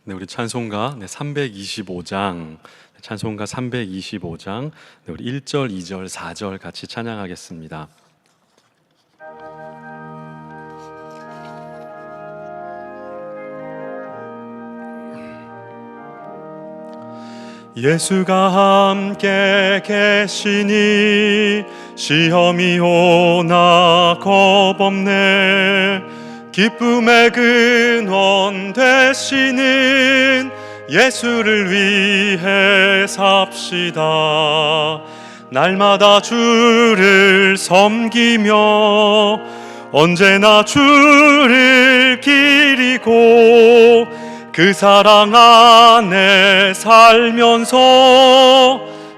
네, 우리 찬송가 325장, 찬송가 325장, 우리 1절, 2절, 4절 같이 찬양하겠습니다. 예수가 함께 계시니 시험이 오나 겁없네. 기쁨의 근원 되시는 예수를 위해 삽시다. 날마다 주를 섬기며 언제나 주를 기리고 그 사랑 안에 살면서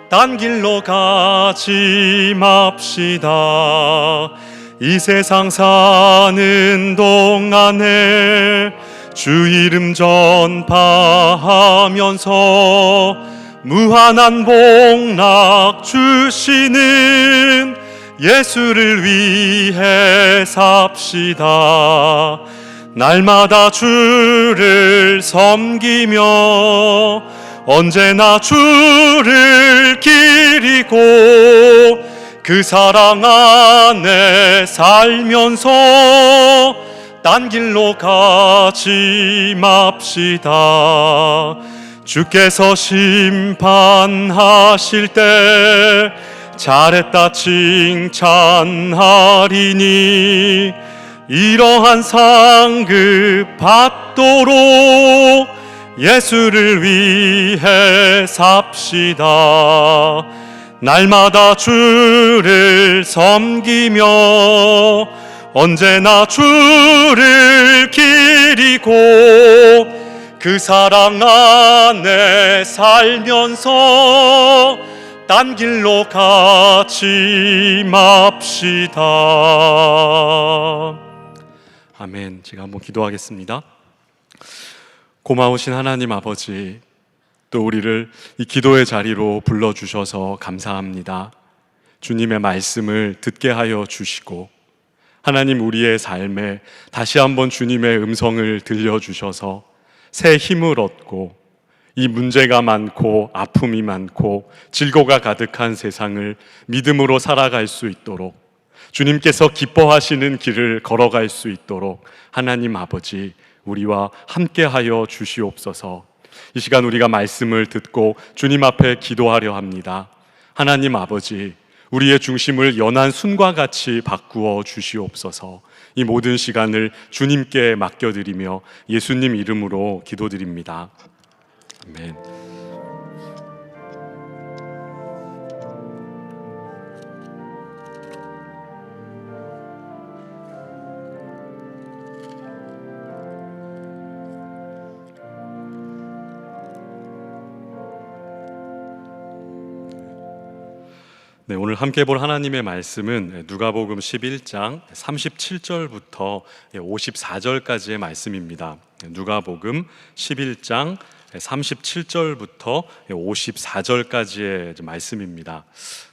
딴 길로 가지 맙시다. 이 세상 사는 동안에 주 이름 전파하면서 무한한 복락 주시는 예수를 위해 삽시다. 날마다 주를 섬기며 언제나 주를 기리고 그 사랑 안에 살면서 딴 길로 가지 맙시다. 주께서 심판하실 때 잘했다 칭찬하리니 이러한 상급 받도록 예수를 위해 삽시다. 날마다 주를 섬기며 언제나 주를 기리고 그 사랑 안에 살면서 딴 길로 가지 맙시다. 아멘. 제가 한번 기도하겠습니다. 고마우신 하나님 아버지, 또 우리를 이 기도의 자리로 불러주셔서 감사합니다. 주님의 말씀을 듣게 하여 주시고 하나님 우리의 삶에 다시 한번 주님의 음성을 들려주셔서 새 힘을 얻고 이 문제가 많고 아픔이 많고 질고가 가득한 세상을 믿음으로 살아갈 수 있도록 주님께서 기뻐하시는 길을 걸어갈 수 있도록 하나님 아버지 우리와 함께하여 주시옵소서. 이 시간 우리가 말씀을 듣고 주님 앞에 기도하려 합니다. 하나님 아버지, 우리의 중심을 연한 순과 같이 바꾸어 주시옵소서. 이 모든 시간을 주님께 맡겨드리며 예수님 이름으로 기도드립니다. 아멘. 네, 오늘 함께 볼 하나님의 말씀은 누가복음 11장 37절부터 54절까지의 말씀입니다. 누가복음 11장 37절부터 54절까지의 말씀입니다.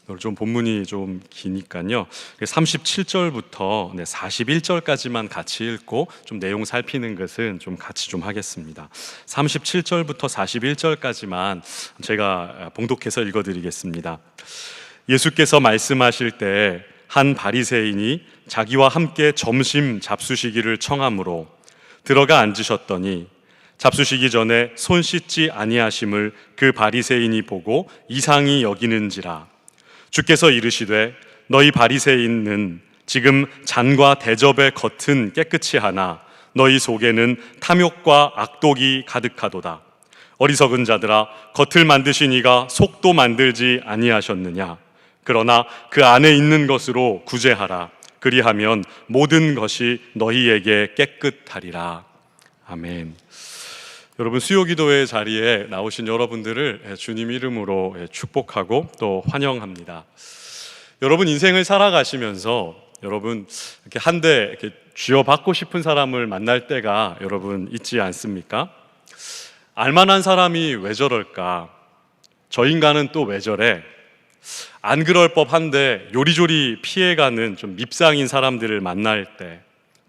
오늘 좀 본문이 좀 기니까요. 37절부터 41절까지만 같이 읽고 좀 내용 살피는 것은 좀 같이 좀 하겠습니다. 37절부터 41절까지만 제가 봉독해서 읽어드리겠습니다. 예수께서 말씀하실 때 한 바리새인이 자기와 함께 점심 잡수시기를 청하므로 들어가 앉으셨더니 잡수시기 전에 손 씻지 아니하심을 그 바리새인이 보고 이상히 여기는지라. 주께서 이르시되 너희 바리새인은 지금 잔과 대접의 겉은 깨끗이 하나 너희 속에는 탐욕과 악독이 가득하도다. 어리석은 자들아, 겉을 만드신 이가 속도 만들지 아니하셨느냐? 그러나 그 안에 있는 것으로 구제하라. 그리하면 모든 것이 너희에게 깨끗하리라. 아멘. 여러분, 수요기도회 자리에 나오신 여러분들을 주님 이름으로 축복하고 또 환영합니다. 여러분 인생을 살아가시면서 여러분 이렇게 한 대 쥐어받고 싶은 사람을 만날 때가 여러분 있지 않습니까? 알만한 사람이 왜 저럴까? 저 인간은 또 왜 저래? 안 그럴 법한데 요리조리 피해가는 좀 밉상인 사람들을 만날 때,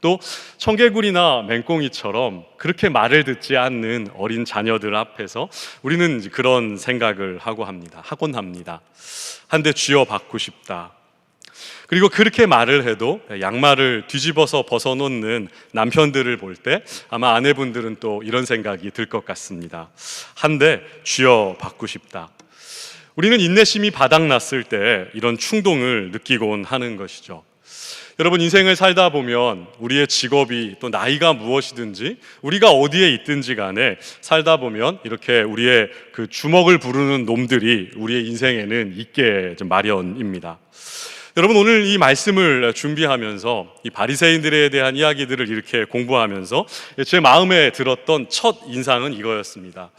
또 청개구리나 맹꽁이처럼 그렇게 말을 듣지 않는 어린 자녀들 앞에서 우리는 그런 생각을 하곤 합니다. 한 대 쥐어 받고 싶다. 그리고 그렇게 말을 해도 양말을 뒤집어서 벗어놓는 남편들을 볼 때 아마 아내분들은 또 이런 생각이 들 것 같습니다. 한 대 쥐어 받고 싶다. 우리는 인내심이 바닥났을 때 이런 충동을 느끼곤 하는 것이죠. 여러분, 인생을 살다 보면 우리의 직업이 또 나이가 무엇이든지 우리가 어디에 있든지 간에 살다 보면 이렇게 우리의 그 주먹을 부르는 놈들이 우리의 인생에는 있게 마련입니다. 여러분, 오늘 이 말씀을 준비하면서 이 바리새인들에 대한 이야기들을 이렇게 공부하면서 제 마음에 들었던 첫 인상은 이거였습니다.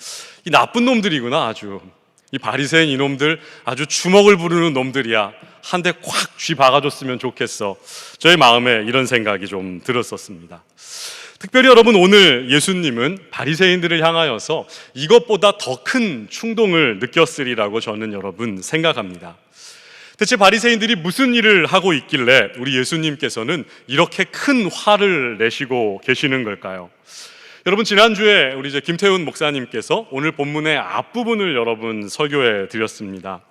이 나쁜 놈들이구나. 아주 이 바리새인 이놈들 아주 주먹을 부르는 놈들이야. 한 대 콱 쥐 박아줬으면 좋겠어. 저의 마음에 이런 생각이 좀 들었었습니다. 특별히 여러분, 오늘 예수님은 바리새인들을 향하여서 이것보다 더 큰 충동을 느꼈으리라고 저는 여러분 생각합니다. 대체 바리새인들이 무슨 일을 하고 있길래 우리 예수님께서는 이렇게 큰 화를 내시고 계시는 걸까요? 여러분, 지난주에 우리 김태훈 목사님께서 오늘 본문의 앞부분을 여러분 설교해 드렸습니다.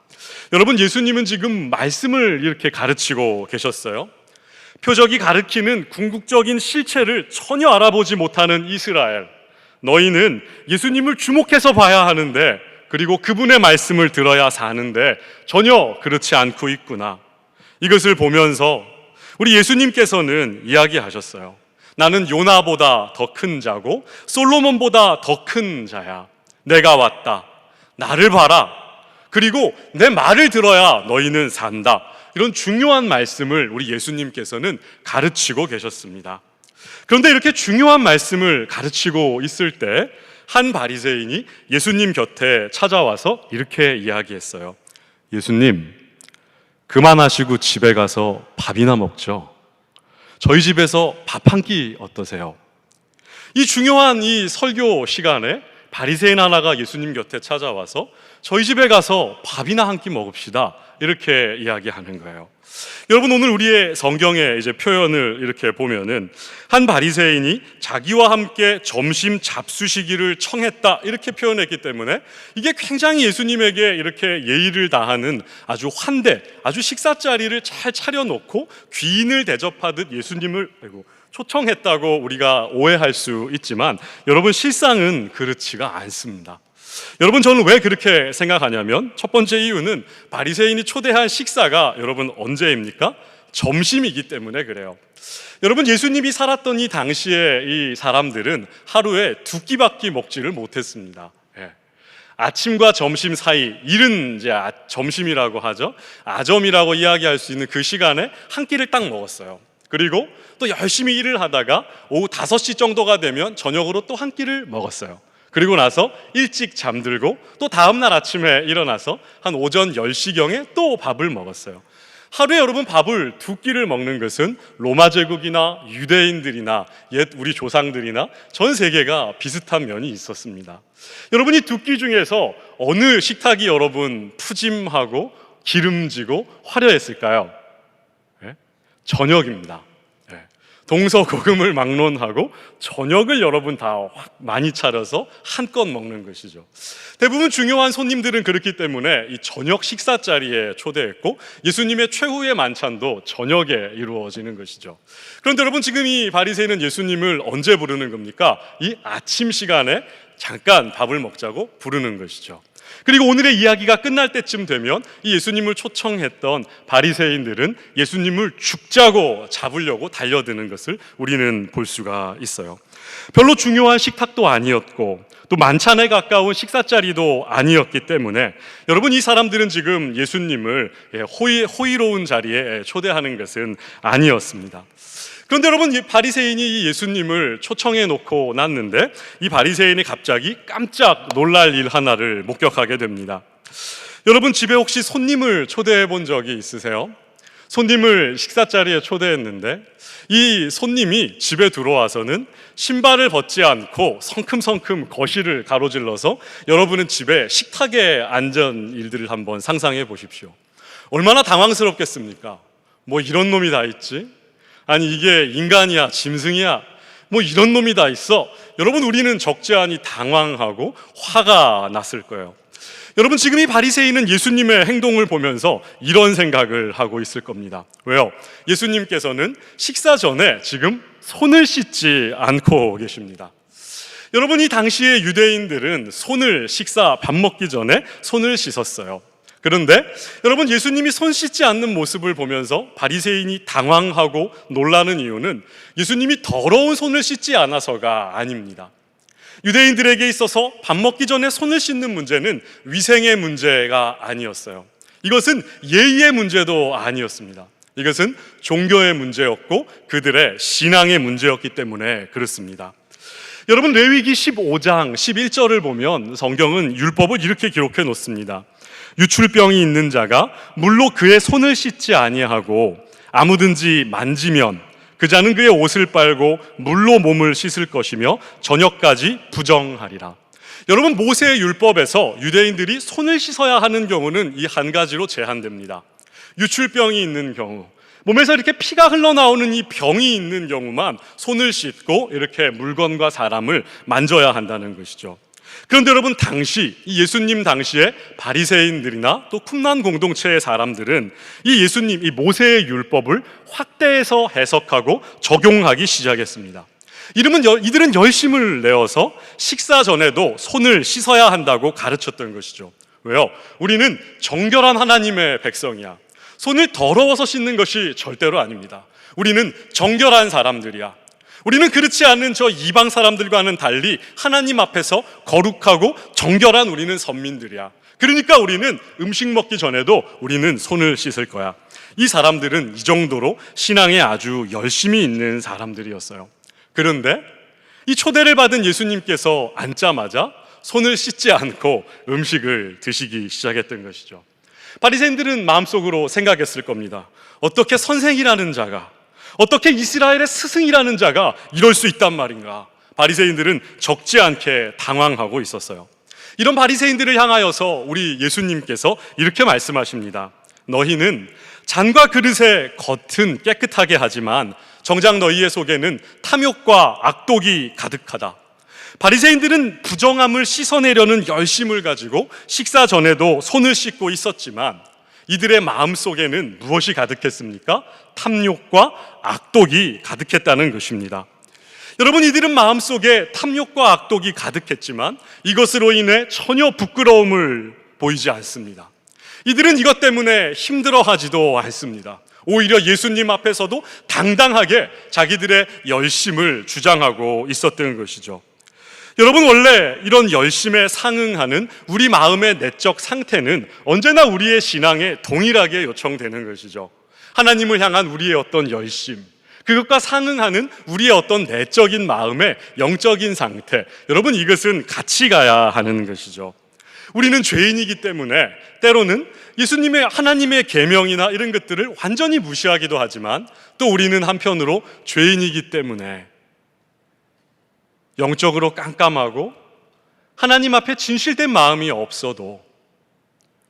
여러분, 예수님은 지금 말씀을 이렇게 가르치고 계셨어요. 표적이 가르치는 궁극적인 실체를 전혀 알아보지 못하는 이스라엘, 너희는 예수님을 주목해서 봐야 하는데, 그리고 그분의 말씀을 들어야 사는데 전혀 그렇지 않고 있구나. 이것을 보면서 우리 예수님께서는 이야기하셨어요. 나는 요나보다 더 큰 자고 솔로몬보다 더 큰 자야. 내가 왔다. 나를 봐라. 그리고 내 말을 들어야 너희는 산다. 이런 중요한 말씀을 우리 예수님께서는 가르치고 계셨습니다. 그런데 이렇게 중요한 말씀을 가르치고 있을 때 한 바리새인이 예수님 곁에 찾아와서 이렇게 이야기했어요. 예수님, 그만하시고 집에 가서 밥이나 먹죠. 저희 집에서 밥 한 끼 어떠세요? 이 중요한 이 설교 시간에 바리새인 하나가 예수님 곁에 찾아와서 저희 집에 가서 밥이나 한 끼 먹읍시다, 이렇게 이야기하는 거예요. 여러분, 오늘 우리의 성경의 이제 표현을 이렇게 보면은 한 바리새인이 자기와 함께 점심 잡수시기를 청했다, 이렇게 표현했기 때문에 이게 굉장히 예수님에게 이렇게 예의를 다하는 아주 환대, 아주 식사 자리를 잘 차려놓고 귀인을 대접하듯 예수님을 초청했다고 우리가 오해할 수 있지만 여러분, 실상은 그렇지가 않습니다. 여러분, 저는 왜 그렇게 생각하냐면 첫 번째 이유는 바리새인이 초대한 식사가 여러분 언제입니까? 점심이기 때문에 그래요. 여러분, 예수님이 살았던 이 당시에 이 사람들은 하루에 두 끼밖에 먹지를 못했습니다. 아침과 점심 사이, 이른 이제 점심이라고 하죠. 아점이라고 이야기할 수 있는 그 시간에 한 끼를 딱 먹었어요. 그리고 또 열심히 일을 하다가 오후 5시 정도가 되면 저녁으로 또 한 끼를 먹었어요. 그리고 나서 일찍 잠들고 또 다음날 아침에 일어나서 한 오전 10시경에 또 밥을 먹었어요. 하루에 여러분 밥을 두 끼를 먹는 것은 로마 제국이나 유대인들이나 옛 우리 조상들이나 전 세계가 비슷한 면이 있었습니다. 여러분, 이 두 끼 중에서 어느 식탁이 여러분 푸짐하고 기름지고 화려했을까요? 저녁입니다. 동서고금을 막론하고 저녁을 여러분 다 많이 차려서 한껏 먹는 것이죠. 대부분 중요한 손님들은 그렇기 때문에 이 저녁 식사 자리에 초대했고 예수님의 최후의 만찬도 저녁에 이루어지는 것이죠. 그런데 여러분, 지금 이 바리새인은 예수님을 언제 부르는 겁니까? 이 아침 시간에 잠깐 밥을 먹자고 부르는 것이죠. 그리고 오늘의 이야기가 끝날 때쯤 되면 이 예수님을 초청했던 바리새인들은 예수님을 죽자고 잡으려고 달려드는 것을 우리는 볼 수가 있어요. 별로 중요한 식탁도 아니었고 또 만찬에 가까운 식사 자리도 아니었기 때문에 여러분, 이 사람들은 지금 예수님을 호의로운 자리에 초대하는 것은 아니었습니다. 그런데 여러분, 이 바리새인이 이 예수님을 초청해 놓고 났는데 이 바리새인이 갑자기 깜짝 놀랄 일 하나를 목격하게 됩니다. 여러분, 집에 혹시 손님을 초대해 본 적이 있으세요? 손님을 식사 자리에 초대했는데 이 손님이 집에 들어와서는 신발을 벗지 않고 성큼성큼 거실을 가로질러서 여러분은 집에 식탁에 앉은 일들을 한번 상상해 보십시오. 얼마나 당황스럽겠습니까? 뭐 이런 놈이 다 있지? 아니 이게 인간이야, 짐승이야, 뭐 이런 놈이 다 있어. 여러분, 우리는 적지 않이 당황하고 화가 났을 거예요. 여러분, 지금 이 바리새인은 예수님의 행동을 보면서 이런 생각을 하고 있을 겁니다. 왜요? 예수님께서는 식사 전에 지금 손을 씻지 않고 계십니다. 여러분, 이 당시에 유대인들은 밥 먹기 전에 손을 씻었어요. 그런데 여러분, 예수님이 손 씻지 않는 모습을 보면서 바리새인이 당황하고 놀라는 이유는 예수님이 더러운 손을 씻지 않아서가 아닙니다. 유대인들에게 있어서 밥 먹기 전에 손을 씻는 문제는 위생의 문제가 아니었어요. 이것은 예의의 문제도 아니었습니다. 이것은 종교의 문제였고 그들의 신앙의 문제였기 때문에 그렇습니다. 여러분, 레위기 15장 11절을 보면 성경은 율법을 이렇게 기록해 놓습니다. 유출병이 있는 자가 물로 그의 손을 씻지 아니하고 아무든지 만지면 그 자는 그의 옷을 빨고 물로 몸을 씻을 것이며 저녁까지 부정하리라. 여러분, 모세의 율법에서 유대인들이 손을 씻어야 하는 경우는 이 한 가지로 제한됩니다. 유출병이 있는 경우, 몸에서 이렇게 피가 흘러나오는 이 병이 있는 경우만 손을 씻고 이렇게 물건과 사람을 만져야 한다는 것이죠. 그런데 여러분, 이 예수님 당시에 바리새인들이나 또 쿰란 공동체의 사람들은 이 모세의 율법을 확대해서 해석하고 적용하기 시작했습니다. 이들은 열심을 내어서 식사 전에도 손을 씻어야 한다고 가르쳤던 것이죠. 왜요? 우리는 정결한 하나님의 백성이야. 손을 더러워서 씻는 것이 절대로 아닙니다. 우리는 정결한 사람들이야. 우리는 그렇지 않은 저 이방 사람들과는 달리 하나님 앞에서 거룩하고 정결한 우리는 선민들이야. 그러니까 우리는 음식 먹기 전에도 우리는 손을 씻을 거야. 이 사람들은 이 정도로 신앙에 아주 열심히 있는 사람들이었어요. 그런데 이 초대를 받은 예수님께서 앉자마자 손을 씻지 않고 음식을 드시기 시작했던 것이죠. 바리새인들은 마음속으로 생각했을 겁니다. 어떻게 선생이라는 자가, 어떻게 이스라엘의 스승이라는 자가 이럴 수 있단 말인가? 바리새인들은 적지 않게 당황하고 있었어요. 이런 바리새인들을 향하여서 우리 예수님께서 이렇게 말씀하십니다. 너희는 잔과 그릇의 겉은 깨끗하게 하지만 정작 너희의 속에는 탐욕과 악독이 가득하다. 바리새인들은 부정함을 씻어내려는 열심을 가지고 식사 전에도 손을 씻고 있었지만 이들의 마음속에는 무엇이 가득했습니까? 탐욕과 악독이 가득했다는 것입니다. 여러분, 이들은 마음속에 탐욕과 악독이 가득했지만 이것으로 인해 전혀 부끄러움을 보이지 않습니다. 이들은 이것 때문에 힘들어하지도 않습니다. 오히려 예수님 앞에서도 당당하게 자기들의 열심을 주장하고 있었던 것이죠. 여러분, 원래 이런 열심에 상응하는 우리 마음의 내적 상태는 언제나 우리의 신앙에 동일하게 요청되는 것이죠. 하나님을 향한 우리의 어떤 열심, 그것과 상응하는 우리의 어떤 내적인 마음의 영적인 상태, 여러분, 이것은 같이 가야 하는 것이죠. 우리는 죄인이기 때문에 때로는 예수님의 하나님의 계명이나 이런 것들을 완전히 무시하기도 하지만 또 우리는 한편으로 죄인이기 때문에 영적으로 깜깜하고 하나님 앞에 진실된 마음이 없어도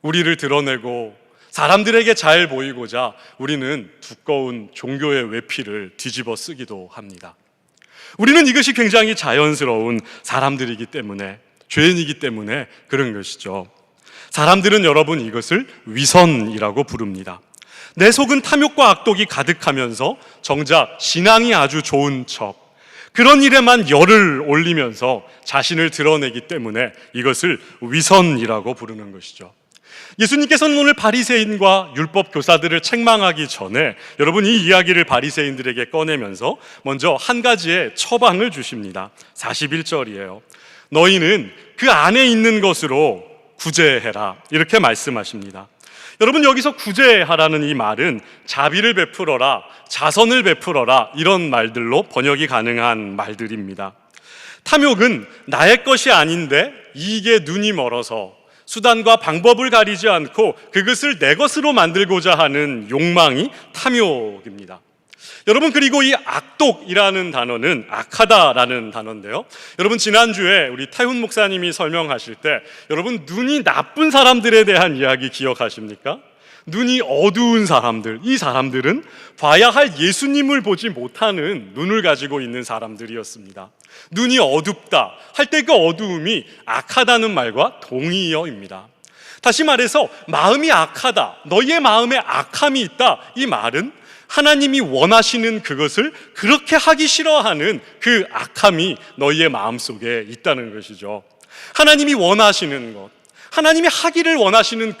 우리를 드러내고 사람들에게 잘 보이고자 우리는 두꺼운 종교의 외피를 뒤집어 쓰기도 합니다. 우리는 이것이 굉장히 자연스러운 사람들이기 때문에, 죄인이기 때문에 그런 것이죠. 사람들은 여러분 이것을 위선이라고 부릅니다. 내 속은 탐욕과 악독이 가득하면서 정작 신앙이 아주 좋은 척, 그런 일에만 열을 올리면서 자신을 드러내기 때문에 이것을 위선이라고 부르는 것이죠. 예수님께서는 오늘 바리새인과 율법 교사들을 책망하기 전에 여러분 이 이야기를 바리새인들에게 꺼내면서 먼저 한 가지의 처방을 주십니다. 41절이에요. 너희는 그 안에 있는 것으로 구제해라, 이렇게 말씀하십니다. 여러분, 여기서 구제하라는 이 말은 자비를 베풀어라, 자선을 베풀어라, 이런 말들로 번역이 가능한 말들입니다. 탐욕은 나의 것이 아닌데 이익에 눈이 멀어서 수단과 방법을 가리지 않고 그것을 내 것으로 만들고자 하는 욕망이 탐욕입니다. 여러분, 그리고 이 악독이라는 단어는 악하다라는 단어인데요. 여러분, 지난주에 우리 태훈 목사님이 설명하실 때 여러분 눈이 나쁜 사람들에 대한 이야기 기억하십니까? 눈이 어두운 사람들, 이 사람들은 봐야 할 예수님을 보지 못하는 눈을 가지고 있는 사람들이었습니다. 눈이 어둡다 할 때 그 어두움이 악하다는 말과 동의어입니다. 다시 말해서 마음이 악하다, 너희의 마음에 악함이 있다, 이 말은 하나님이 원하시는 그것을 그렇게 하기 싫어하는 그 악함이 너희의 마음속에 있다는 것이죠. 하나님이 원하시는 것, 하나님이 하기를 원하시는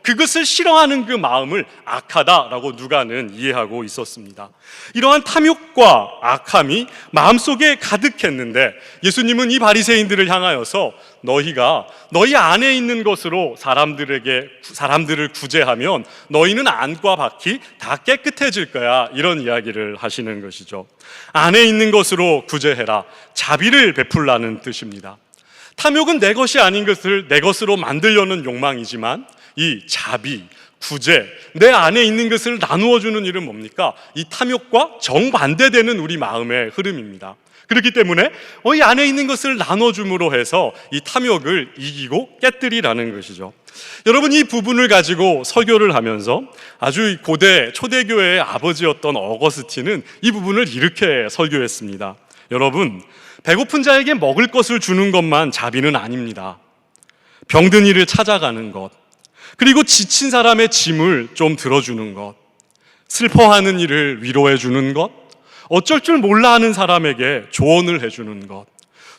그것을 싫어하는 그 마음을 악하다라고 누가는 이해하고 있었습니다. 이러한 탐욕과 악함이 마음속에 가득했는데 예수님은 이 바리새인들을 향하여서 너희가 너희 안에 있는 것으로 사람들을 구제하면 너희는 안과 밖이 다 깨끗해질 거야, 이런 이야기를 하시는 것이죠. 안에 있는 것으로 구제해라, 자비를 베풀라는 뜻입니다. 탐욕은 내 것이 아닌 것을 내 것으로 만들려는 욕망이지만 이 자비, 구제, 내 안에 있는 것을 나누어 주는 일은 뭡니까? 이 탐욕과 정반대되는 우리 마음의 흐름입니다. 그렇기 때문에 이 안에 있는 것을 나눠줌으로 해서 이 탐욕을 이기고 깨뜨리라는 것이죠. 여러분, 이 부분을 가지고 설교를 하면서 아주 고대 초대교회의 아버지였던 어거스틴은 이 부분을 이렇게 설교했습니다. 여러분, 배고픈 자에게 먹을 것을 주는 것만 자비는 아닙니다. 병든 이를 찾아가는 것, 그리고 지친 사람의 짐을 좀 들어주는 것, 슬퍼하는 이를 위로해 주는 것, 어쩔 줄 몰라 하는 사람에게 조언을 해주는 것,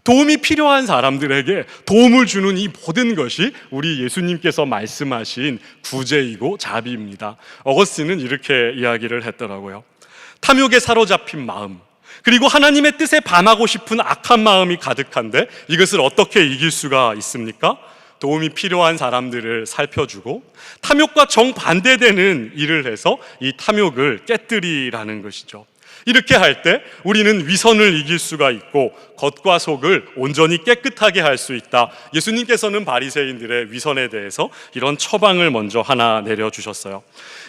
도움이 필요한 사람들에게 도움을 주는 이 모든 것이 우리 예수님께서 말씀하신 구제이고 자비입니다. 어거스틴은 이렇게 이야기를 했더라고요. 탐욕에 사로잡힌 마음, 그리고 하나님의 뜻에 반하고 싶은 악한 마음이 가득한데 이것을 어떻게 이길 수가 있습니까? 도움이 필요한 사람들을 살펴주고 탐욕과 정반대되는 일을 해서 이 탐욕을 깨뜨리라는 것이죠. 이렇게 할 때 우리는 위선을 이길 수가 있고 겉과 속을 온전히 깨끗하게 할 수 있다. 예수님께서는 바리새인들의 위선에 대해서 이런 처방을 먼저 하나 내려주셨어요.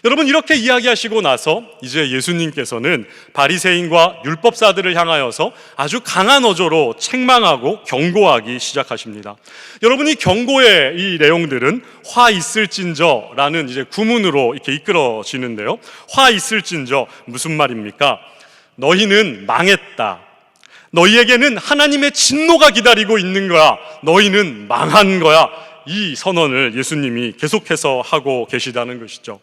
여러분, 이렇게 이야기하시고 나서 이제 예수님께서는 바리새인과 율법사들을 향하여서 아주 강한 어조로 책망하고 경고하기 시작하십니다. 여러분, 이 경고의 이 내용들은 화 있을진저라는 이제 구문으로 이렇게 이끌어지는데요. 화 있을진저, 무슨 말입니까? 너희는 망했다. 너희에게는 하나님의 진노가 기다리고 있는 거야. 너희는 망한 거야. 이 선언을 예수님이 계속해서 하고 계시다는 것이죠.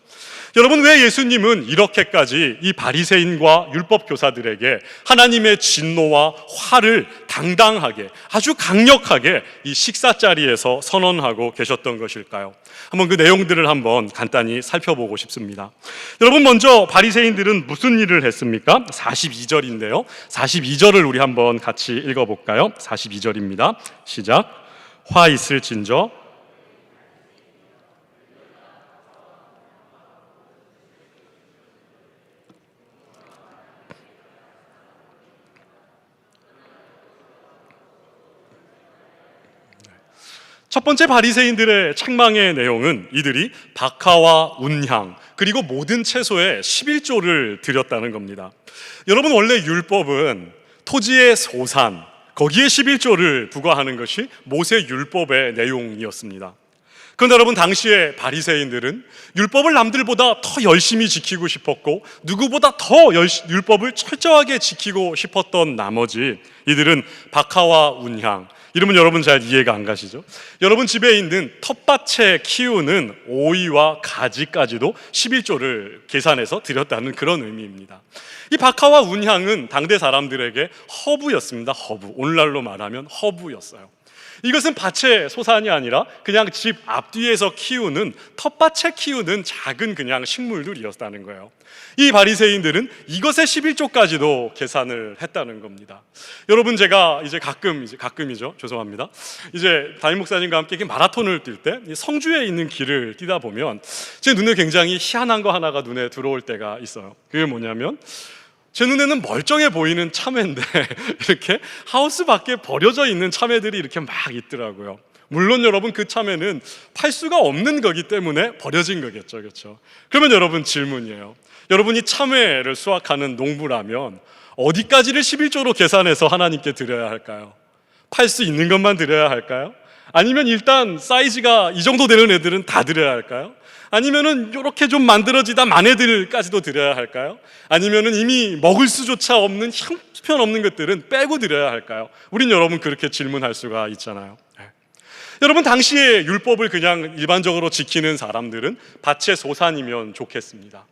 여러분, 왜 예수님은 이렇게까지 이 바리새인과 율법 교사들에게 하나님의 진노와 화를 당당하게, 아주 강력하게 이 식사 자리에서 선언하고 계셨던 것일까요? 한번 그 내용들을 한번 간단히 살펴보고 싶습니다. 여러분, 먼저 바리새인들은 무슨 일을 했습니까? 42절인데요. 42절을 우리 한번 같이 읽어볼까요? 42절입니다. 시작. 화 있을진저 첫 번째 바리새인들의 책망의 내용은 이들이 박하와 운향 그리고 모든 채소에 11조를 드렸다는 겁니다. 여러분, 원래 율법은 토지의 소산, 거기에 11조를 부과하는 것이 모세 율법의 내용이었습니다. 그런데 여러분, 당시에 바리새인들은 율법을 남들보다 더 열심히 지키고 싶었고 누구보다 더 율법을 철저하게 지키고 싶었던 나머지 이들은 박하와 운향, 이러면 여러분 잘 이해가 안 가시죠? 여러분 집에 있는 텃밭에 키우는 오이와 가지까지도 11조를 계산해서 드렸다는 그런 의미입니다. 이 박하와 운향은 당대 사람들에게 허브였습니다. 허브, 오늘날로 말하면 허브였어요. 이것은 밭의 소산이 아니라 그냥 집 앞뒤에서 키우는, 텃밭에 키우는 작은 그냥 식물들이었다는 거예요. 이 바리새인들은 이것의 11조까지도 계산을 했다는 겁니다. 여러분, 제가 이제 가끔이죠. 죄송합니다. 이제 담임 목사님과 함께 마라톤을 뛸 때 성주에 있는 길을 뛰다 보면 제 눈에 굉장히 희한한 거 하나가 눈에 들어올 때가 있어요. 그게 뭐냐면 제 눈에는 멀쩡해 보이는 참외인데 이렇게 하우스 밖에 버려져 있는 참외들이 이렇게 막 있더라고요. 물론 여러분, 그 참외는 팔 수가 없는 거기 때문에 버려진 거겠죠, 그렇죠? 그러면 여러분, 질문이에요. 여러분이 참외를 수확하는 농부라면 어디까지를 11조로 계산해서 하나님께 드려야 할까요? 팔 수 있는 것만 드려야 할까요? 아니면 일단 사이즈가 이 정도 되는 애들은 다 드려야 할까요? 아니면은 이렇게 좀 만들어지다 마네들까지도 드려야 할까요? 아니면은 이미 먹을 수조차 없는 형편없는 것들은 빼고 드려야 할까요? 우린 여러분 그렇게 질문할 수가 있잖아요. 여러분, 당시에 율법을 그냥 일반적으로 지키는 사람들은 밭의 소산이면 좋겠습니다.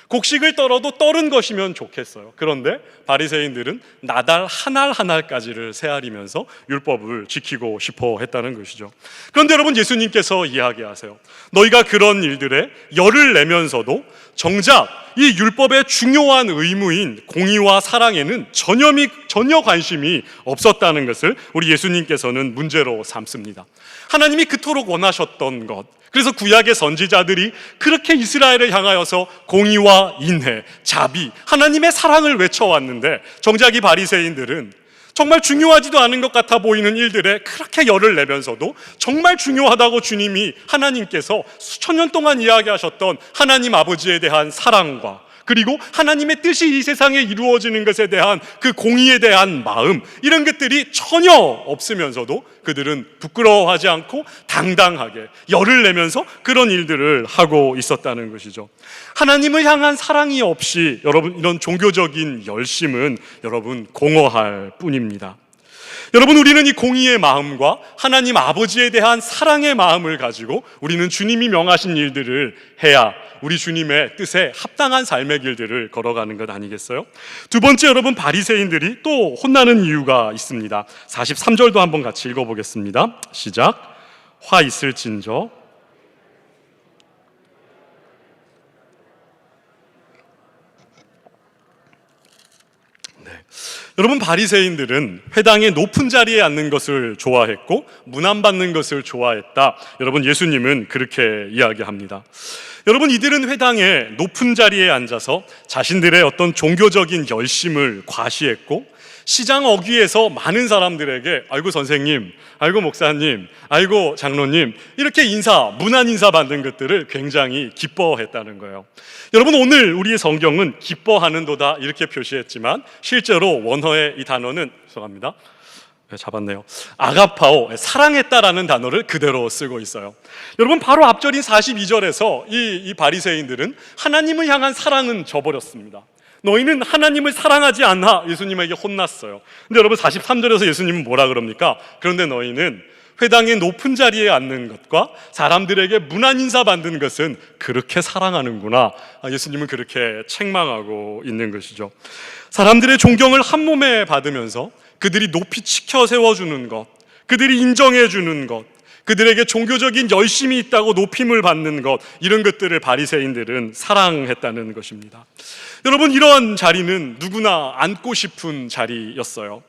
곡식을 떨어도 떨은 것이면 좋겠어요. 그런데 바리새인들은 나달 한 알 한 알까지를 세아리면서 율법을 지키고 싶어 했다는 것이죠. 그런데 여러분, 예수님께서 이야기하세요. 너희가 그런 일들에 열을 내면서도 정작 이 율법의 중요한 의무인 공의와 사랑에는 전혀 관심이 없었다는 것을 우리 예수님께서는 문제로 삼습니다. 하나님이 그토록 원하셨던 것, 그래서 구약의 선지자들이 그렇게 이스라엘을 향하여서 공의와 인애, 자비, 하나님의 사랑을 외쳐왔는데 정작 이 바리새인들은 정말 중요하지도 않은 것 같아 보이는 일들에 그렇게 열을 내면서도 정말 중요하다고 주님이, 하나님께서 수천 년 동안 이야기하셨던 하나님 아버지에 대한 사랑과, 그리고 하나님의 뜻이 이 세상에 이루어지는 것에 대한 그 공의에 대한 마음, 이런 것들이 전혀 없으면서도 그들은 부끄러워하지 않고 당당하게 열을 내면서 그런 일들을 하고 있었다는 것이죠. 하나님을 향한 사랑이 없이 여러분, 이런 종교적인 열심은 여러분 공허할 뿐입니다. 여러분, 우리는 이 공의의 마음과 하나님 아버지에 대한 사랑의 마음을 가지고 우리는 주님이 명하신 일들을 해야 우리 주님의 뜻에 합당한 삶의 길들을 걸어가는 것 아니겠어요? 두 번째, 여러분, 바리새인들이 또 혼나는 이유가 있습니다. 43절도 한번 같이 읽어보겠습니다. 시작. 화 있을진저 여러분, 바리새인들은 회당의 높은 자리에 앉는 것을 좋아했고 문안받는 것을 좋아했다. 여러분, 예수님은 그렇게 이야기합니다. 여러분, 이들은 회당의 높은 자리에 앉아서 자신들의 어떤 종교적인 열심을 과시했고 시장 어귀에서 많은 사람들에게 아이고 선생님, 아이고 목사님, 아이고 장로님, 이렇게 문안 인사 받는 것들을 굉장히 기뻐했다는 거예요. 여러분, 오늘 우리의 성경은 기뻐하는도다 이렇게 표시했지만 실제로 원어의 이 단어는, 죄송합니다, 잡았네요, 아가파오, 사랑했다라는 단어를 그대로 쓰고 있어요. 여러분, 바로 앞절인 42절에서 이 바리새인들은 하나님을 향한 사랑은 저버렸습니다. 너희는 하나님을 사랑하지 않아, 예수님에게 혼났어요. 근데 여러분, 43절에서 예수님은 뭐라 그럽니까? 그런데 너희는 회당의 높은 자리에 앉는 것과 사람들에게 문안 인사 받는 것은 그렇게 사랑하는구나. 예수님은 그렇게 책망하고 있는 것이죠. 사람들의 존경을 한 몸에 받으면서 그들이 높이 치켜 세워주는 것, 그들이 인정해주는 것, 그들에게 종교적인 열심이 있다고 높임을 받는 것, 이런 것들을 바리새인들은 사랑했다는 것입니다. 여러분, 이런 자리는 누구나 앉고 싶은 자리였어요.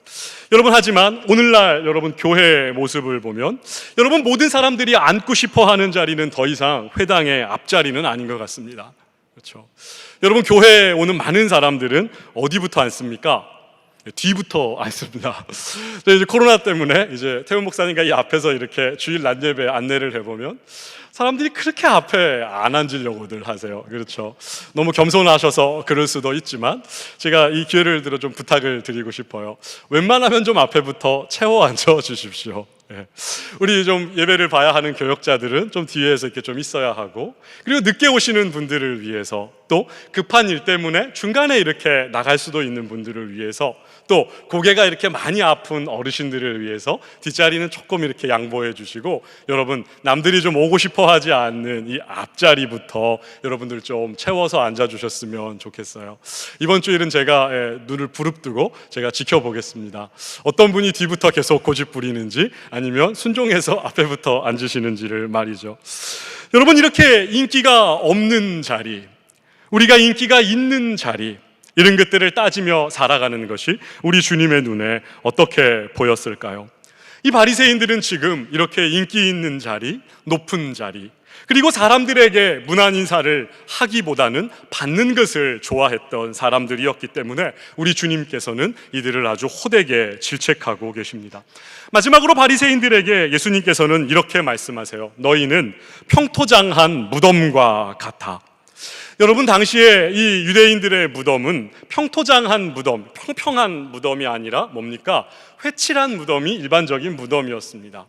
여러분, 하지만 오늘날 여러분 교회의 모습을 보면 여러분, 모든 사람들이 앉고 싶어 하는 자리는 더 이상 회당의 앞자리는 아닌 것 같습니다. 그렇죠? 여러분, 교회에 오는 많은 사람들은 어디부터 앉습니까? 뒤부터 앉습니다. 이제 코로나 때문에 이제 태훈 목사님과 이 앞에서 이렇게 주일 낮 예배 안내를 해보면 사람들이 그렇게 앞에 안 앉으려고들 하세요. 그렇죠? 너무 겸손하셔서 그럴 수도 있지만 제가 이 기회를 들어 좀 부탁을 드리고 싶어요. 웬만하면 좀 앞에부터 채워 앉아 주십시오. 우리 좀 예배를 봐야 하는 교역자들은 좀 뒤에서 이렇게 좀 있어야 하고, 그리고 늦게 오시는 분들을 위해서, 또 급한 일 때문에 중간에 이렇게 나갈 수도 있는 분들을 위해서, 또 고개가 이렇게 많이 아픈 어르신들을 위해서 뒷자리는 조금 이렇게 양보해 주시고, 여러분, 남들이 좀 오고 싶어 하지 않는 이 앞자리부터 여러분들 좀 채워서 앉아 주셨으면 좋겠어요. 이번 주일은 제가 눈을 부릅뜨고 제가 지켜보겠습니다. 어떤 분이 뒤부터 계속 고집 부리는지, 아니면 순종해서 앞에부터 앉으시는지를 말이죠. 여러분, 이렇게 인기가 없는 자리, 우리가 인기가 있는 자리, 이런 것들을 따지며 살아가는 것이 우리 주님의 눈에 어떻게 보였을까요? 이 바리새인들은 지금 이렇게 인기 있는 자리, 높은 자리, 그리고 사람들에게 문안 인사를 하기보다는 받는 것을 좋아했던 사람들이었기 때문에 우리 주님께서는 이들을 아주 호되게 질책하고 계십니다. 마지막으로 바리새인들에게 예수님께서는 이렇게 말씀하세요. 너희는 평토장한 무덤과 같아. 여러분, 당시에 이 유대인들의 무덤은 평토장한 무덤, 평평한 무덤이 아니라 뭡니까? 회칠한 무덤이 일반적인 무덤이었습니다.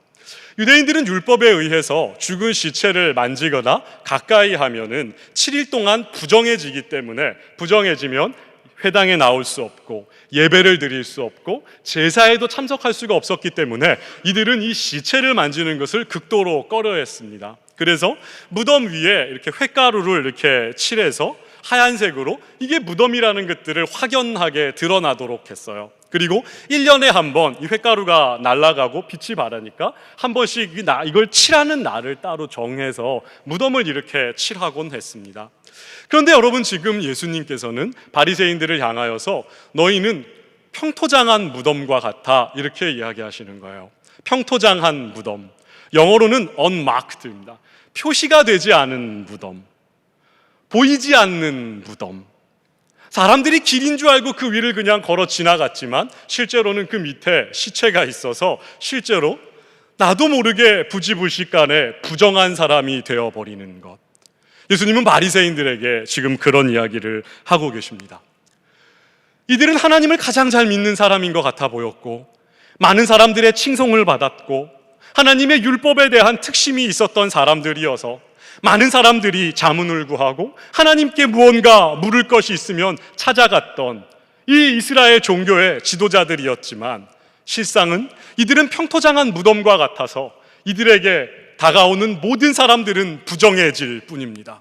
유대인들은 율법에 의해서 죽은 시체를 만지거나 가까이 하면은 7일 동안 부정해지기 때문에, 부정해지면 회당에 나올 수 없고 예배를 드릴 수 없고 제사에도 참석할 수가 없었기 때문에 이들은 이 시체를 만지는 것을 극도로 꺼려했습니다. 그래서 무덤 위에 이렇게 횟가루를 이렇게 칠해서 하얀색으로, 이게 무덤이라는 것들을 확연하게 드러나도록 했어요. 그리고 1년에 한 번 이 횟가루가 날아가고 빛이 바라니까 한 번씩 이걸 칠하는 날을 따로 정해서 무덤을 이렇게 칠하곤 했습니다. 그런데 여러분, 지금 예수님께서는 바리새인들을 향하여서 너희는 평토장한 무덤과 같아, 이렇게 이야기하시는 거예요. 평토장한 무덤, 영어로는 unmarked입니다. 표시가 되지 않은 무덤, 보이지 않는 무덤. 사람들이 길인 줄 알고 그 위를 그냥 걸어 지나갔지만 실제로는 그 밑에 시체가 있어서 실제로 나도 모르게 부지불식간에 부정한 사람이 되어버리는 것. 예수님은 바리새인들에게 지금 그런 이야기를 하고 계십니다. 이들은 하나님을 가장 잘 믿는 사람인 것 같아 보였고, 많은 사람들의 칭송을 받았고, 하나님의 율법에 대한 특심이 있었던 사람들이어서 많은 사람들이 자문을 구하고 하나님께 무언가 물을 것이 있으면 찾아갔던 이 이스라엘 종교의 지도자들이었지만, 실상은 이들은 평토장한 무덤과 같아서 이들에게 다가오는 모든 사람들은 부정해질 뿐입니다.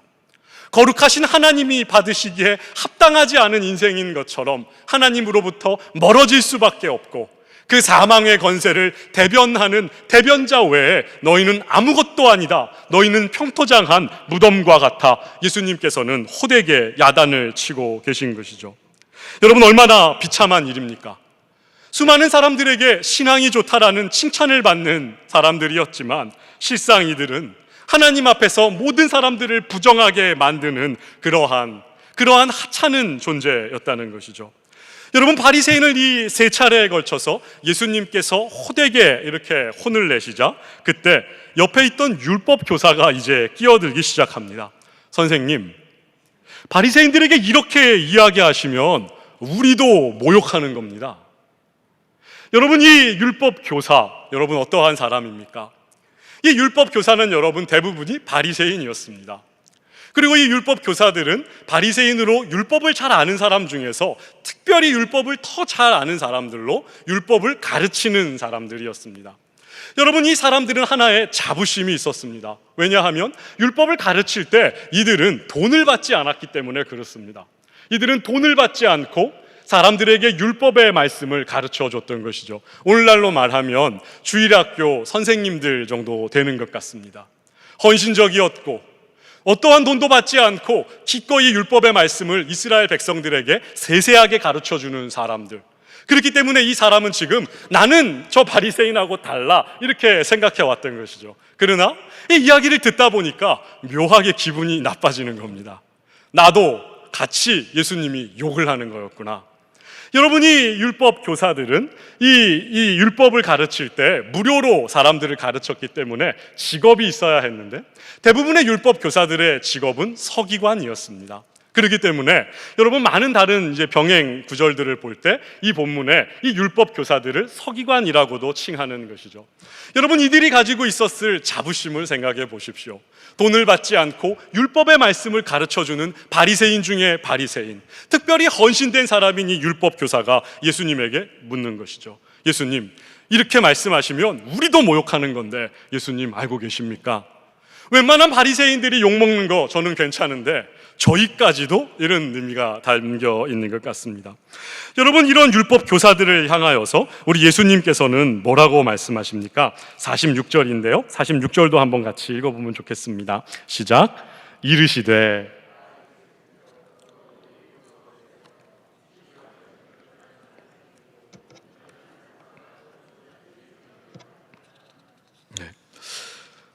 거룩하신 하나님이 받으시기에 합당하지 않은 인생인 것처럼 하나님으로부터 멀어질 수밖에 없고, 그 사망의 권세를 대변하는 대변자 외에 너희는 아무것도 아니다, 너희는 평토장한 무덤과 같아, 예수님께서는 호되게 야단을 치고 계신 것이죠. 여러분, 얼마나 비참한 일입니까? 수많은 사람들에게 신앙이 좋다라는 칭찬을 받는 사람들이었지만 실상 이들은 하나님 앞에서 모든 사람들을 부정하게 만드는 그러한 하찮은 존재였다는 것이죠. 여러분, 바리새인을 이 세 차례에 걸쳐서 예수님께서 호되게 이렇게 혼을 내시자 그때 옆에 있던 율법 교사가 이제 끼어들기 시작합니다. 선생님, 바리새인들에게 이렇게 이야기하시면 우리도 모욕하는 겁니다. 여러분, 이 율법 교사, 여러분 어떠한 사람입니까? 이 율법 교사는 여러분 대부분이 바리새인이었습니다. 그리고 이 율법 교사들은 바리새인으로 율법을 잘 아는 사람 중에서 특별히 율법을 더 잘 아는 사람들로 율법을 가르치는 사람들이었습니다. 여러분, 이 사람들은 하나의 자부심이 있었습니다. 왜냐하면 율법을 가르칠 때 이들은 돈을 받지 않았기 때문에 그렇습니다. 이들은 돈을 받지 않고 사람들에게 율법의 말씀을 가르쳐 줬던 것이죠. 오늘날로 말하면 주일학교 선생님들 정도 되는 것 같습니다. 헌신적이었고 어떠한 돈도 받지 않고 기꺼이 율법의 말씀을 이스라엘 백성들에게 세세하게 가르쳐주는 사람들. 그렇기 때문에 이 사람은 지금 나는 저 바리새인하고 달라, 이렇게 생각해 왔던 것이죠. 그러나 이 이야기를 듣다 보니까 묘하게 기분이 나빠지는 겁니다. 나도 같이 예수님이 욕을 하는 거였구나. 여러분이 율법 교사들은 이 율법을 가르칠 때 무료로 사람들을 가르쳤기 때문에 직업이 있어야 했는데 대부분의 율법 교사들의 직업은 서기관이었습니다. 그렇기 때문에 여러분, 많은 다른 이제 병행 구절들을 볼 때 이 본문에 이 율법 교사들을 서기관이라고도 칭하는 것이죠. 여러분, 이들이 가지고 있었을 자부심을 생각해 보십시오. 돈을 받지 않고 율법의 말씀을 가르쳐주는 바리새인 중에 바리새인, 특별히 헌신된 사람인 이 율법 교사가 예수님에게 묻는 것이죠. 예수님, 이렇게 말씀하시면 우리도 모욕하는 건데 예수님 알고 계십니까? 웬만한 바리새인들이 욕먹는 거 저는 괜찮은데 저희까지도, 이런 의미가 담겨 있는 것 같습니다. 여러분, 이런 율법 교사들을 향하여서 우리 예수님께서는 뭐라고 말씀하십니까? 46절인데요 46절도 한번 같이 읽어보면 좋겠습니다. 시작. 이르시되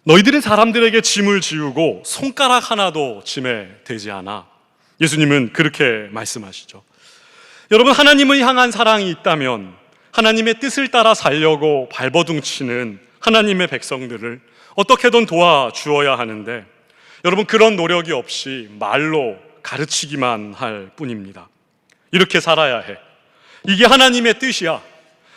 너희들은 사람들에게 짐을 지우고 손가락 하나도 짐에 대지 않아. 예수님은 그렇게 말씀하시죠. 여러분, 하나님을 향한 사랑이 있다면 하나님의 뜻을 따라 살려고 발버둥치는 하나님의 백성들을 어떻게든 도와주어야 하는데 여러분, 그런 노력이 없이 말로 가르치기만 할 뿐입니다. 이렇게 살아야 해, 이게 하나님의 뜻이야,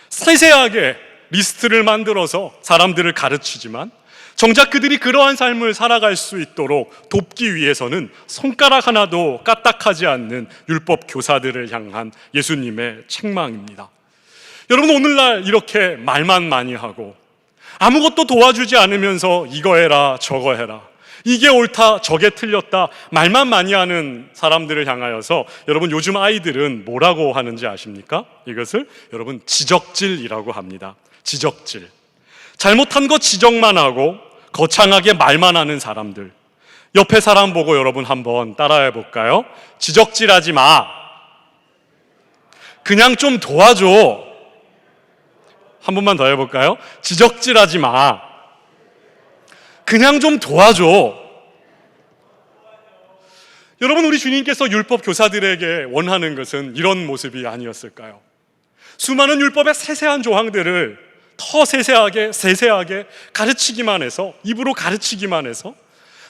세세하게 리스트를 만들어서 사람들을 가르치지만 정작 그들이 그러한 삶을 살아갈 수 있도록 돕기 위해서는 손가락 하나도 까딱하지 않는 율법 교사들을 향한 예수님의 책망입니다. 여러분, 오늘날 이렇게 말만 많이 하고 아무것도 도와주지 않으면서 이거 해라 저거 해라, 이게 옳다 저게 틀렸다 말만 많이 하는 사람들을 향하여서 여러분, 요즘 아이들은 뭐라고 하는지 아십니까? 이것을 여러분 지적질이라고 합니다. 지적질. 잘못한 거 지적만 하고 거창하게 말만 하는 사람들. 옆에 사람 보고 여러분 한번 따라해 볼까요? 지적질하지 마. 그냥 좀 도와줘. 한 번만 더 해볼까요? 지적질하지 마. 그냥 좀 도와줘. 여러분, 우리 주님께서 율법 교사들에게 원하는 것은 이런 모습이 아니었을까요? 수많은 율법의 세세한 조항들을 더 세세하게 가르치기만 해서, 입으로 가르치기만 해서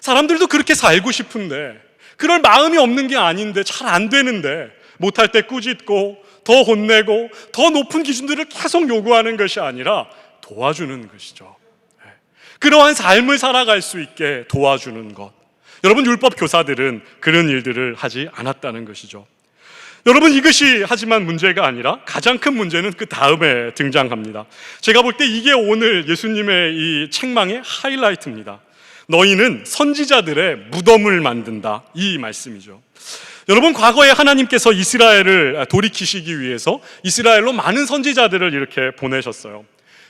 사람들도 그렇게 살고 싶은데, 그럴 마음이 없는 게 아닌데, 잘 안 되는데 못할 때 꾸짖고 더 혼내고 더 높은 기준들을 계속 요구하는 것이 아니라 도와주는 것이죠. 그러한 삶을 살아갈 수 있게 도와주는 것. 여러분, 율법 교사들은 그런 일들을 하지 않았다는 것이죠. 여러분, 이것이 하지만 문제가 아니라 가장 큰 문제는 그 다음에 등장합니다. 제가 볼 때 이게 오늘 예수님의 이 책망의 하이라이트입니다. 너희는 선지자들의 무덤을 만든다, 이 말씀이죠. 여러분, 과거에 하나님께서 이스라엘을 돌이키시기 위해서 이스라엘로 많은 선지자들을 이렇게 보내셨어요.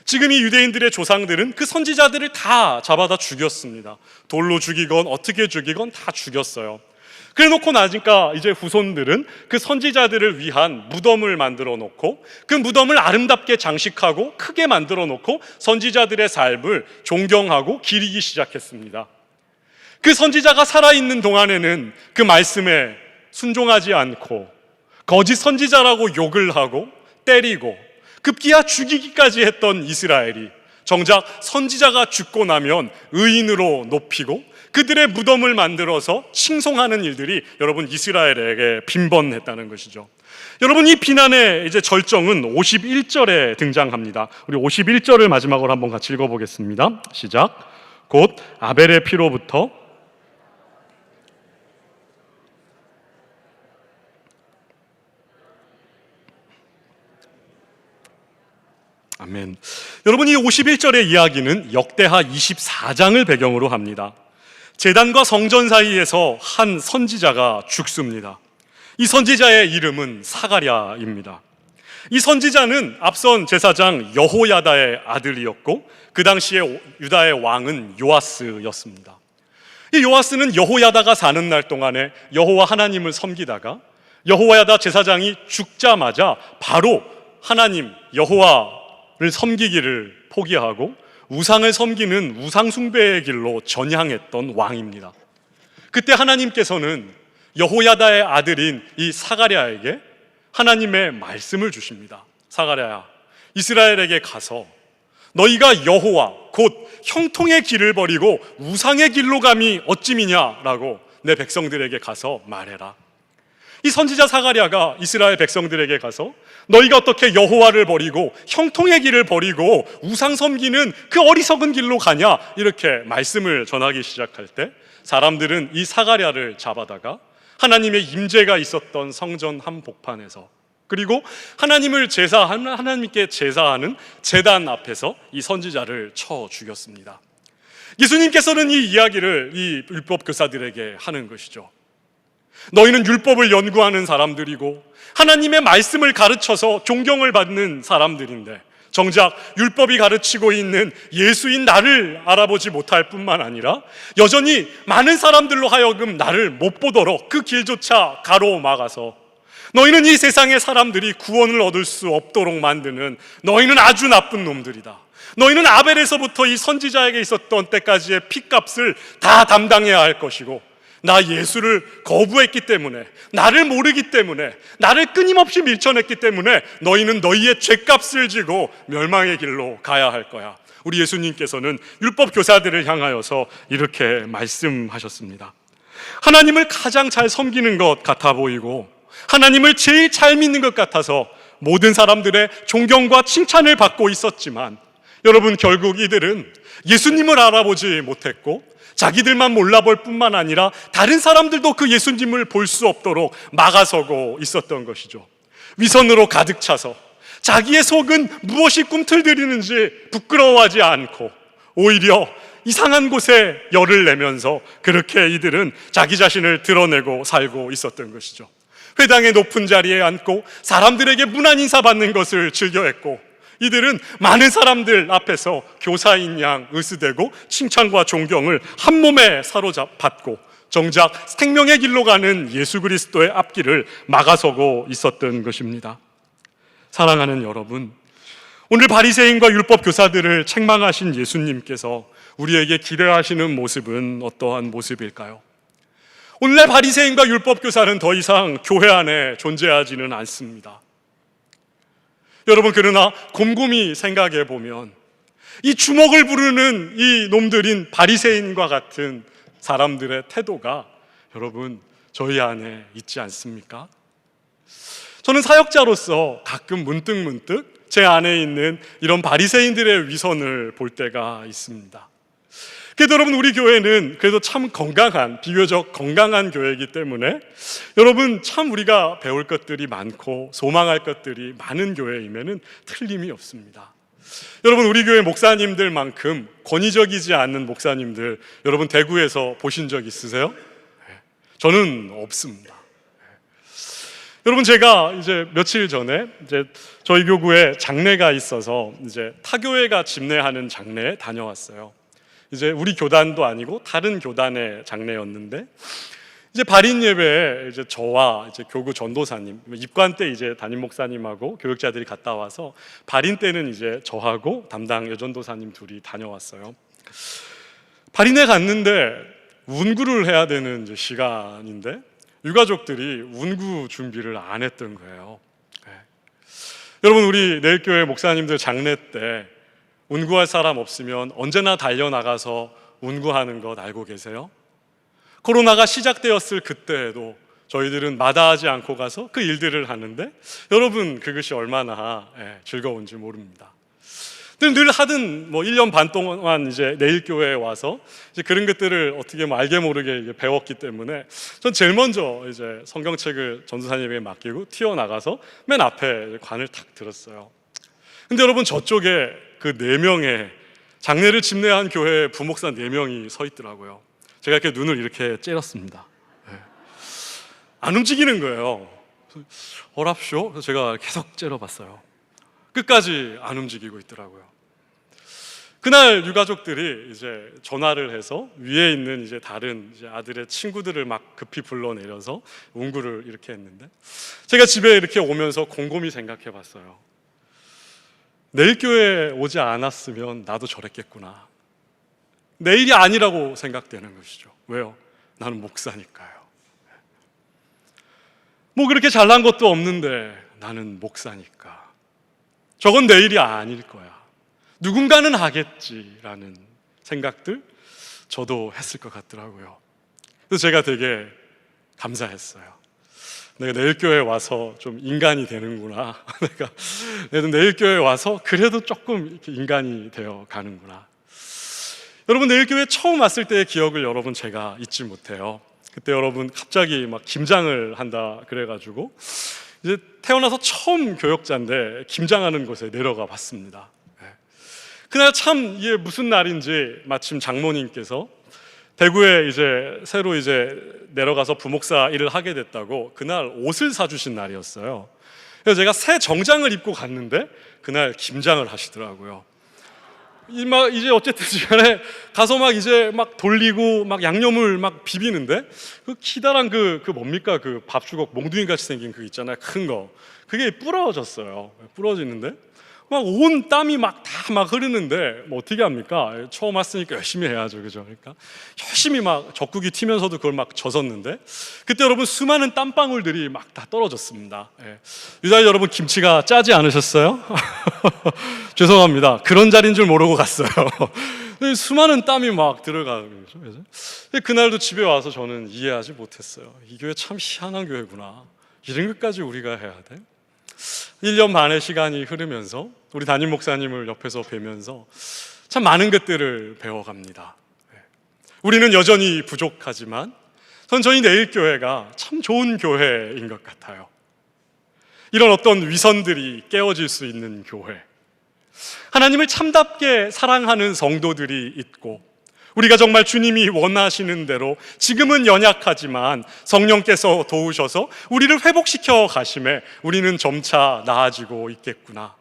지금 이 유대인들의 조상들은 그 선지자들을 다 잡아다 죽였습니다. 돌로 죽이건 어떻게 죽이건 다 죽였어요. 그래 놓고 나니까 이제 후손들은 그 선지자들을 위한 무덤을 만들어 놓고 그 무덤을 아름답게 장식하고 크게 만들어 놓고 선지자들의 삶을 존경하고 기리기 시작했습니다. 그 선지자가 살아있는 동안에는 그 말씀에 순종하지 않고 거짓 선지자라고 욕을 하고 때리고 급기야 죽이기까지 했던 이스라엘이 정작 선지자가 죽고 나면 의인으로 높이고 그들의 무덤을 만들어서 칭송하는 일들이 여러분 이스라엘에게 빈번했다는 것이죠. 여러분, 이 비난의 이제 절정은 51절에 등장합니다. 우리 51절을 마지막으로 한번 같이 읽어보겠습니다. 시작. 곧 아벨의 피로부터 아멘. 여러분, 이 51절의 이야기는 역대하 24장을 배경으로 합니다. 제단과 성전 사이에서 한 선지자가 죽습니다. 이 선지자의 이름은 사가랴입니다. 이 선지자는 앞선 제사장 여호야다의 아들이었고 그 당시에 유다의 왕은 요아스였습니다. 이 요아스는 여호야다가 사는 날 동안에 여호와 하나님을 섬기다가 여호야다 제사장이 죽자마자 바로 하나님 여호와를 섬기기를 포기하고 우상을 섬기는 우상 숭배의 길로 전향했던 왕입니다. 그때 하나님께서는 여호야다의 아들인 이 사가랴에게 하나님의 말씀을 주십니다. 사가랴야, 이스라엘에게 가서 너희가 여호와 곧 형통의 길을 버리고 우상의 길로 감히 어찌미냐라고 내 백성들에게 가서 말해라. 이 선지자 사가랴가 이스라엘 백성들에게 가서 너희가 어떻게 여호와를 버리고 형통의 길을 버리고 우상 섬기는 그 어리석은 길로 가냐, 이렇게 말씀을 전하기 시작할 때 사람들은 이 사가랴를 잡아다가 하나님의 임재가 있었던 성전 한복판에서, 그리고 하나님께 제사하는 제단 앞에서 이 선지자를 쳐 죽였습니다. 예수님께서는 이 이야기를 이 율법 교사들에게 하는 것이죠. 너희는 율법을 연구하는 사람들이고 하나님의 말씀을 가르쳐서 존경을 받는 사람들인데 정작 율법이 가르치고 있는 예수인 나를 알아보지 못할 뿐만 아니라 여전히 많은 사람들로 하여금 나를 못 보도록 그 길조차 가로막아서 너희는 이 세상의 사람들이 구원을 얻을 수 없도록 만드는 너희는 아주 나쁜 놈들이다. 너희는 아벨에서부터 이 선지자에게 있었던 때까지의 핏값을 다 담당해야 할 것이고 나 예수를 거부했기 때문에, 나를 모르기 때문에, 나를 끊임없이 밀쳐냈기 때문에 너희는 너희의 죄값을 지고 멸망의 길로 가야 할 거야. 우리 예수님께서는 율법 교사들을 향하여서 이렇게 말씀하셨습니다. 하나님을 가장 잘 섬기는 것 같아 보이고 하나님을 제일 잘 믿는 것 같아서 모든 사람들의 존경과 칭찬을 받고 있었지만 여러분, 결국 이들은 예수님을 알아보지 못했고 자기들만 몰라볼 뿐만 아니라 다른 사람들도 그 예수님을 볼 수 없도록 막아서고 있었던 것이죠. 위선으로 가득 차서 자기의 속은 무엇이 꿈틀거리는지 부끄러워하지 않고 오히려 이상한 곳에 열을 내면서 그렇게 이들은 자기 자신을 드러내고 살고 있었던 것이죠. 회당의 높은 자리에 앉고 사람들에게 문안 인사 받는 것을 즐겨했고, 이들은 많은 사람들 앞에서 교사인 양 으스대고 칭찬과 존경을 한 몸에 사로잡고 정작 생명의 길로 가는 예수 그리스도의 앞길을 막아서고 있었던 것입니다. 사랑하는 여러분, 오늘 바리새인과 율법 교사들을 책망하신 예수님께서 우리에게 기대하시는 모습은 어떠한 모습일까요? 오늘날 바리새인과 율법 교사는 더 이상 교회 안에 존재하지는 않습니다. 여러분, 그러나 곰곰이 생각해 보면 이 주먹을 부르는 이 놈들인 바리새인과 같은 사람들의 태도가 여러분 저희 안에 있지 않습니까? 저는 사역자로서 가끔 문득 제 안에 있는 이런 바리새인들의 위선을 볼 때가 있습니다. 그래도 여러분, 우리 교회는 그래도 참 건강한, 비교적 건강한 교회이기 때문에 여러분 참 우리가 배울 것들이 많고 소망할 것들이 많은 교회임에는 틀림이 없습니다. 여러분, 우리 교회 목사님들만큼 권위적이지 않는 목사님들 여러분 대구에서 보신 적 있으세요? 저는 없습니다. 여러분, 제가 이제 며칠 전에 저희 교구에 장례가 있어서 이제 타교회가 집례하는 장례에 다녀왔어요. 이제 우리 교단도 아니고 다른 교단의 장례였는데, 이제 발인 예배에 이제 저와 이제 교구 전도사님, 입관 때 이제 담임 목사님하고 교육자들이 갔다 와서 발인 때는 이제 저하고 담당 여전도사님 둘이 다녀왔어요. 발인에 갔는데 운구를 해야 되는 이제 시간인데 유가족들이 운구 준비를 안 했던 거예요. 여러분, 우리 내일교회 목사님들 장례 때 운구할 사람 없으면 언제나 달려나가서 운구하는 것 알고 계세요? 코로나가 시작되었을 그때에도 저희들은 마다하지 않고 가서 그 일들을 하는데 여러분, 그것이 얼마나 즐거운지 모릅니다. 늘 하든 1년 반 동안 이제 내일교회에 와서 이제 그런 것들을 어떻게 알게 모르게 배웠기 때문에 전 제일 먼저 이제 성경책을 전도사님에게 맡기고 튀어나가서 맨 앞에 관을 탁 들었어요. 근데 여러분, 저쪽에 그 4명의 장례를 집례한 교회 부목사 4명이 서 있더라고요. 제가 이렇게 눈을 이렇게 째렸습니다. 안 움직이는 거예요. 어랍쇼? 그래서 제가 계속 째려봤어요. 끝까지 안 움직이고 있더라고요. 그날 유가족들이 이제 전화를 해서 위에 있는 이제 다른 이제 아들의 친구들을 막 급히 불러내려서 운구를 이렇게 했는데, 제가 집에 이렇게 오면서 곰곰이 생각해 봤어요. 내일 교회에 오지 않았으면 나도 저랬겠구나. 내일이 아니라고 생각되는 것이죠. 왜요? 나는 목사니까요. 뭐 그렇게 잘난 것도 없는데 나는 목사니까 저건 내일이 아닐 거야. 누군가는 하겠지라는 생각들 저도 했을 것 같더라고요. 그래서 제가 되게 감사했어요. 내가 내일 교회에 와서 좀 인간이 되는구나. 내가 내일 교회에 와서 그래도 조금 이렇게 인간이 되어 가는구나. 여러분, 내일 교회 처음 왔을 때의 기억을 여러분 제가 잊지 못해요. 그때 여러분 갑자기 막 김장을 한다 그래가지고 이제 태어나서 처음 교역자인데 김장하는 곳에 내려가 봤습니다. 그날 참 이게 무슨 날인지 마침 장모님께서 대구에 이제 새로 이제 내려가서 부목사 일을 하게 됐다고 그날 옷을 사주신 날이었어요. 그래서 제가 새 정장을 입고 갔는데 그날 김장을 하시더라고요. 이제 어쨌든 시간에 가서 막 이제 막 돌리고 막 양념을 막 비비는데 그 기다란 그 뭡니까, 그 밥주걱 몽둥이 같이 생긴 그 있잖아요, 큰 거. 그게 부러졌어요. 부러지는데 막 온 땀이 막 다 막 흐르는데 뭐 어떻게 합니까? 처음 왔으니까 열심히 해야죠, 그죠? 그러니까 열심히 막 젖국이 튀면서도 그걸 막 젖었는데 그때 여러분 수많은 땀방울들이 막 다 떨어졌습니다. 유다리 여러분, 김치가 짜지 않으셨어요? 죄송합니다. 그런 자리인 줄 모르고 갔어요. 수많은 땀이 막 들어가는 거죠. 그날도 집에 와서 저는 이해하지 못했어요. 이 교회 참 희한한 교회구나. 이런 것까지 우리가 해야 돼? 1년 반의 시간이 흐르면서 우리 담임 목사님을 옆에서 뵈면서 참 많은 것들을 배워갑니다. 우리는 여전히 부족하지만 저희 내일교회가 참 좋은 교회인 것 같아요. 이런 어떤 위선들이 깨어질 수 있는 교회, 하나님을 참답게 사랑하는 성도들이 있고, 우리가 정말 주님이 원하시는 대로 지금은 연약하지만 성령께서 도우셔서 우리를 회복시켜 가심에 우리는 점차 나아지고 있겠구나,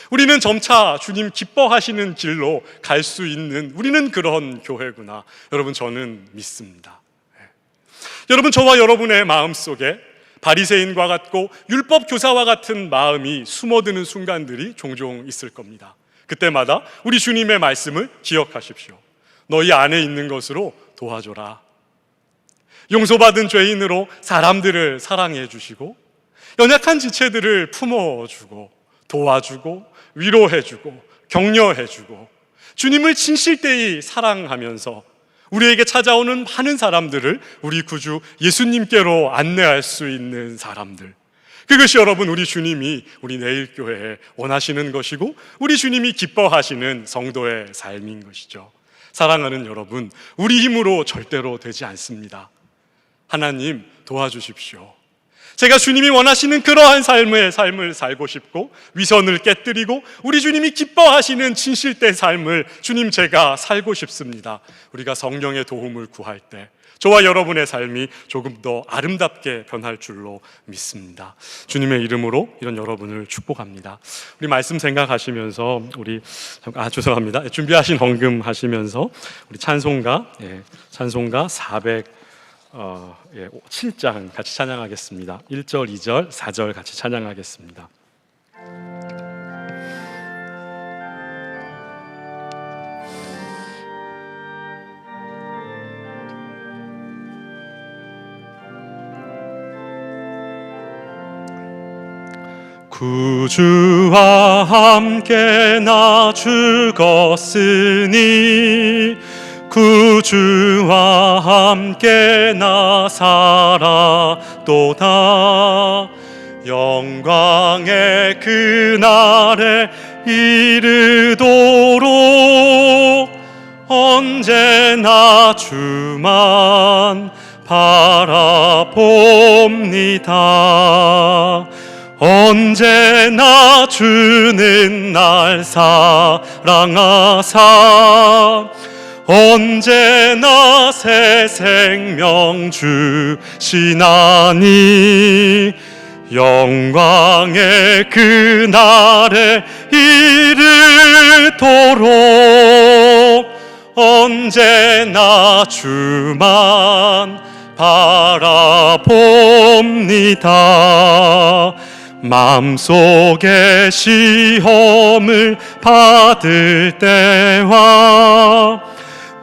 우리는 점차 주님 기뻐하시는 길로 갈 수 있는, 우리는 그런 교회구나, 여러분 저는 믿습니다. 여러분, 저와 여러분의 마음속에 바리새인과 같고 율법 교사와 같은 마음이 숨어드는 순간들이 종종 있을 겁니다. 그때마다 우리 주님의 말씀을 기억하십시오. 너희 안에 있는 것으로 도와줘라. 용서받은 죄인으로 사람들을 사랑해 주시고, 연약한 지체들을 품어주고 도와주고 위로해주고 격려해주고, 주님을 진실되이 사랑하면서 우리에게 찾아오는 많은 사람들을 우리 구주 예수님께로 안내할 수 있는 사람들, 그것이 여러분 우리 주님이 우리 내일교회에 원하시는 것이고 우리 주님이 기뻐하시는 성도의 삶인 것이죠. 사랑하는 여러분, 우리 힘으로 절대로 되지 않습니다. 하나님 도와주십시오. 제가 주님이 원하시는 그러한 삶을 살고 싶고, 위선을 깨뜨리고 우리 주님이 기뻐하시는 진실된 삶을 주님 제가 살고 싶습니다. 우리가 성령의 도움을 구할 때 저와 여러분의 삶이 조금 더 아름답게 변할 줄로 믿습니다. 주님의 이름으로 이런 여러분을 축복합니다. 우리 말씀 생각하시면서 죄송합니다. 준비하신 헌금 하시면서 우리 찬송가 407장 같이 찬양하겠습니다. 1절, 2절, 4절 같이 찬양하겠습니다. 구주와 함께 나 죽었으니 구주와 함께 나 살았도다. 영광의 그날에 이르도록 언제나 주만 바라봅니다. 언제나 주는 날 사랑하사 언제나 새 생명 주시나니, 영광의 그날에 이르도록 언제나 주만 바라봅니다. 마음속에 시험을 받을 때와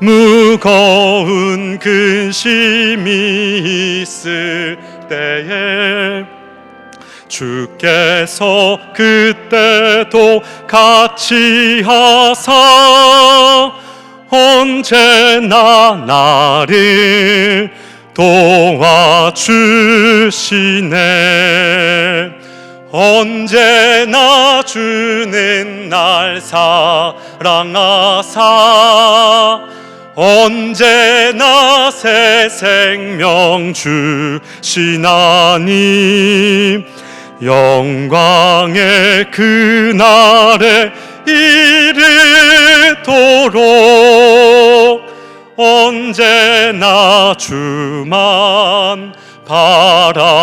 무거운 근심이 있을 때에 주께서 그때도 같이 하사 언제나 나를 도와주시네. 언제나 주는 날 사랑하사 언제나 새 생명 주시나니, 영광의 그날에 이르도록 언제나 주만 바라봅니다.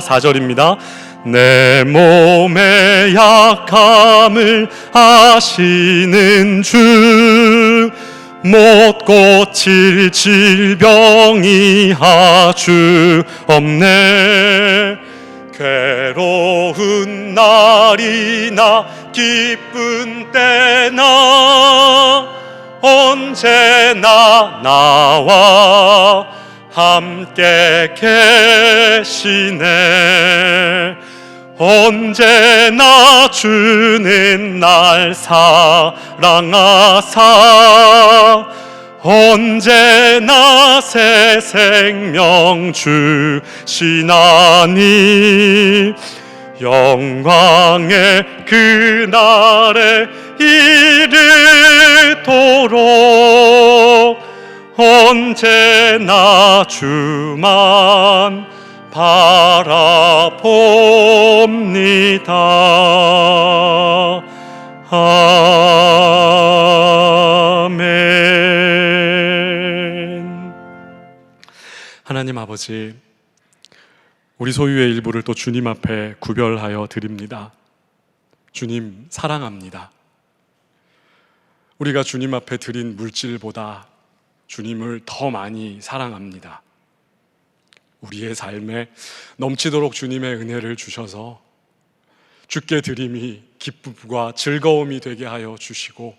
4절입니다. 내 몸의 약함을 아시는 주, 못 고칠 질병이 아주 없네. 괴로운 날이나 기쁜 때나 언제나 나와 함께 계시네. 언제나 주는 날 사랑하사 언제나 새 생명 주시나니 영광의 그날에 이르도록 언제나 주만 바라봅니다. 아멘. 하나님 아버지, 우리 소유의 일부를 또 주님 앞에 구별하여 드립니다. 주님 사랑합니다. 우리가 주님 앞에 드린 물질보다 주님을 더 많이 사랑합니다. 우리의 삶에 넘치도록 주님의 은혜를 주셔서 주께 드림이 기쁨과 즐거움이 되게 하여 주시고,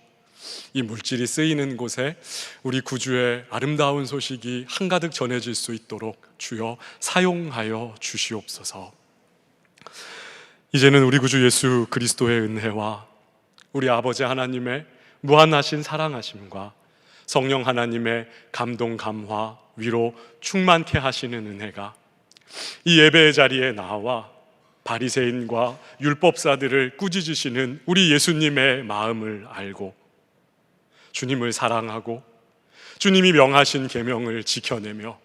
이 물질이 쓰이는 곳에 우리 구주의 아름다운 소식이 한가득 전해질 수 있도록 주여 사용하여 주시옵소서. 이제는 우리 구주 예수 그리스도의 은혜와 우리 아버지 하나님의 무한하신 사랑하심과 성령 하나님의 감동, 감화, 위로 충만케 하시는 은혜가 이 예배의 자리에 나와 바리새인과 율법사들을 꾸짖으시는 우리 예수님의 마음을 알고 주님을 사랑하고 주님이 명하신 계명을 지켜내며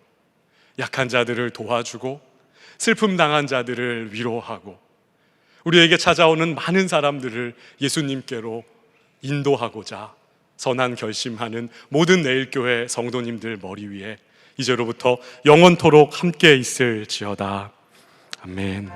약한 자들을 도와주고 슬픔 당한 자들을 위로하고 우리에게 찾아오는 많은 사람들을 예수님께로 인도하고자 선한 결심하는 모든 내일교회 성도님들 머리 위에 이제로부터 영원토록 함께 있을지어다. 아멘.